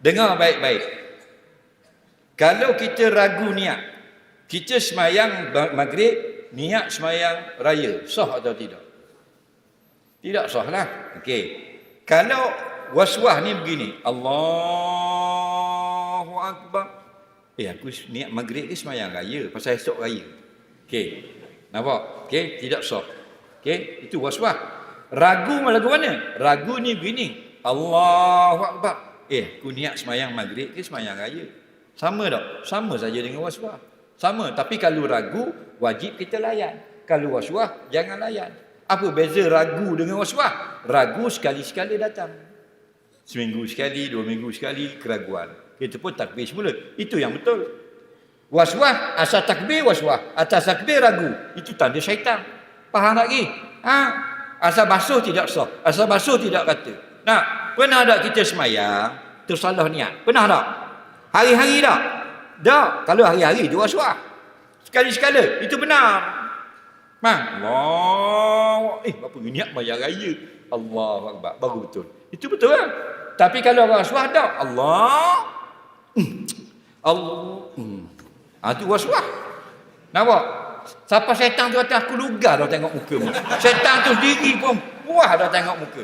Dengar baik-baik. Kalau kita ragu niat, kita semayang maghrib, niat semayang raya, sah atau tidak? Tidak sah lah. Okey. Kalau waswas ni begini, Allahu Akbar. Aku niat maghrib ni semayang raya, pasal esok raya. Okey. Nampak? Okey, tidak sah. Okey, itu waswas. Ragu lagu mana? Ragu ni begini, Allahu Akbar. Aku niat semayang maghrib ke semayang raya? Sama tak? Sama saja dengan waswas. Sama, tapi kalau ragu, wajib kita layan. Kalau waswas, jangan layan. Apa beza ragu dengan waswas? Ragu sekali-sekali datang. Seminggu sekali, 2 minggu sekali, keraguan. Kita pun takbir semula. Itu yang betul. Waswas, asal takbir waswas. Atas takbir ragu. Itu tanda syaitan. Faham lagi? Asal basuh tidak sah. Asal basuh tidak kata. Nah, pernah tak kita semayang, tersalah niat? Pernah tak? Hari-hari tak? Tak. Kalau hari-hari itu waswas. Sekali-sekala, itu benar. Allah. Apa niat bayar raya? Allahu Akbar. Baru betul. Itu betul kan? Tapi kalau waswas tak? Allah. Itu waswas. Nampak? Siapa syaitan tu kata aku lugar dah tengok muka mu. Syaitan tu sendiri pun puas dah tengok muka.